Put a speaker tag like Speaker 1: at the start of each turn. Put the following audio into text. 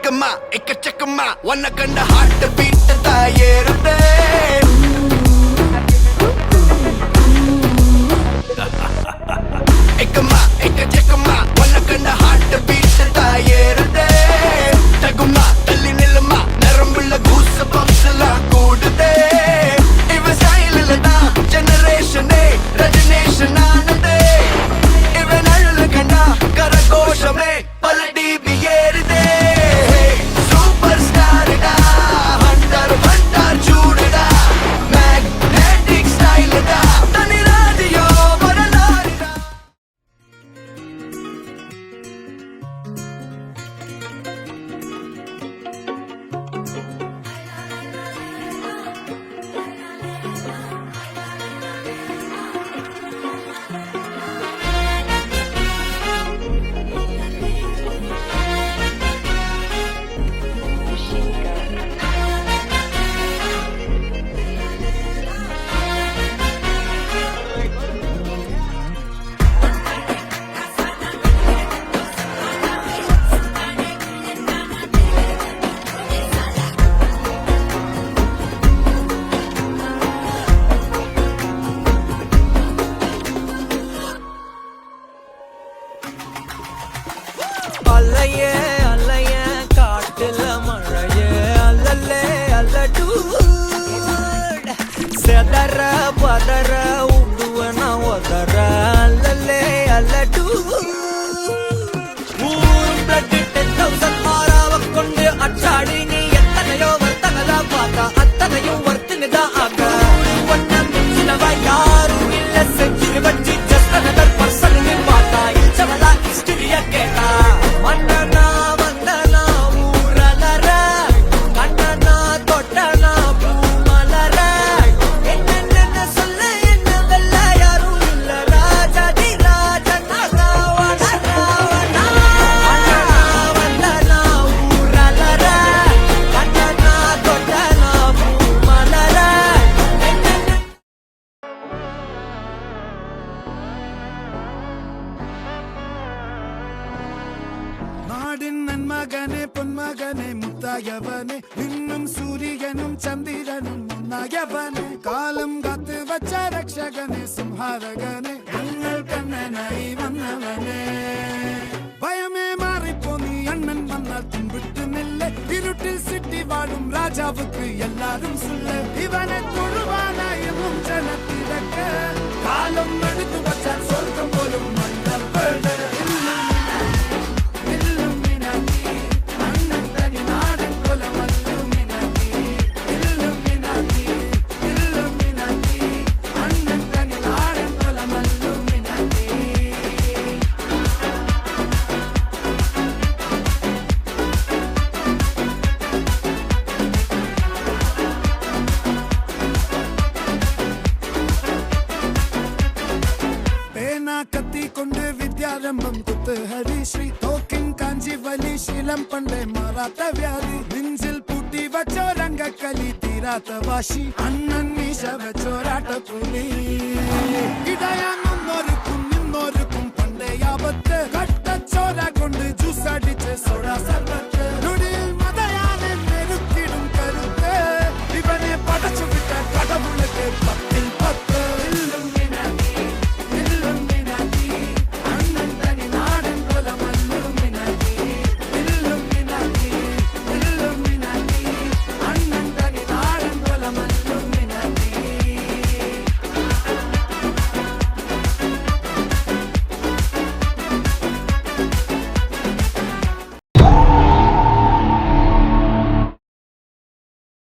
Speaker 1: ஏக்கம்மா எக்கச்சக்கம்மா உன்னை கண்ட heart beat தாயேறுதே ஏக்கம்மா எக்கச்சக்கம்மா உன்னை கண்ட ஹார்ட் பீட் தாயேறுதே தகுமா தள்ளி நில்லுமா நரம்புள்ள கூசு பம்ஸ்லாம் கூடுதே இவ ஸ்டைலில் தான் ஜெனரேஷனே ரெஜினேஷன் ஆனதே இவன் அழுல கண்டா கரகோஷமே பல டிபி ஏறுதே சூப்பர் ஸ்டார்டா ஹண்டர் வண்டர் சூடுடா மேக்னெட்டிக் ஸ்டைல்டா தனி ராடியோ வரலாறுடா
Speaker 2: அல்லையே அல்லைய காட்டுல மழையே அல்லல்லே அல்லடு செதற பதற உடுவன ஒதற அல்லல்லே அல்லடு ஊரும் பிளட் 10,000 மாறாவ கொண்டு அச்சாடி நீ எத்தனையோ வர்த்தகதா பார்த்தா அத்தனையும் வர்த்தினிதான் ஆக ஒன்ன மிஞ்சினவ யாரும் இல்ல செஞ்சுரி வச்சு ஜஸ்ட் another person பார்த்தா இச்சவளா ஹிஸ்டரிய கேட்டா மன்னனா வந்தனா ஊரலர கண்ணனா தொட்டனா பூமலர என்ன சொல்ல என்ன வெல்ல யாரும் இல்ல ராஜாதி ராஜனா ராவண ராவணா மன்னனா வந்தனா ஊரலர கண்ணனா தொட்டனா பூமலர
Speaker 3: நாடின் நன்மகனே பொன்மகனே முத்தாயவனே இன்னும் சூரியனும் சந்திரனும் முன்னாயவனே காலம் காத்து வச்ச ரக்ஷகனே சிம்ஹாரகனே எங்கள் கண்ணனை வந்தவனே பயமே மாறிப்போ நீ அண்ணன் வந்தால் தும்பிட்டு நில்ல இருட்டில் சிட்டி வாழும் ராஜாவுக்கு எல்லாரும் சொல்ல இவனை தொழுவான என்னும் ஜனத்திறக்க காலம் எடுத்து வச்சால் சொர்க்கம் போலும் மன்னர் வேட கத்தி கொண்டு வித்யாரம்பம் குத்து ஹரிஸ்ரீ தோக்கின் காஞ்சி வலி சீலம் பண்டை மாறாத்த வியாதி நெஞ்சில் பூட்டி வச்சோ ரங்க கலி தீராத்த வாஷி அண்ணன் மீச வச்சோராட்ட புலி இடையான் இன்னொருக்கும் பண்டை ஆபத்து கட்ட சோரா கொண்டு ஜூஸ் அடிச்சு சோடா சர்வ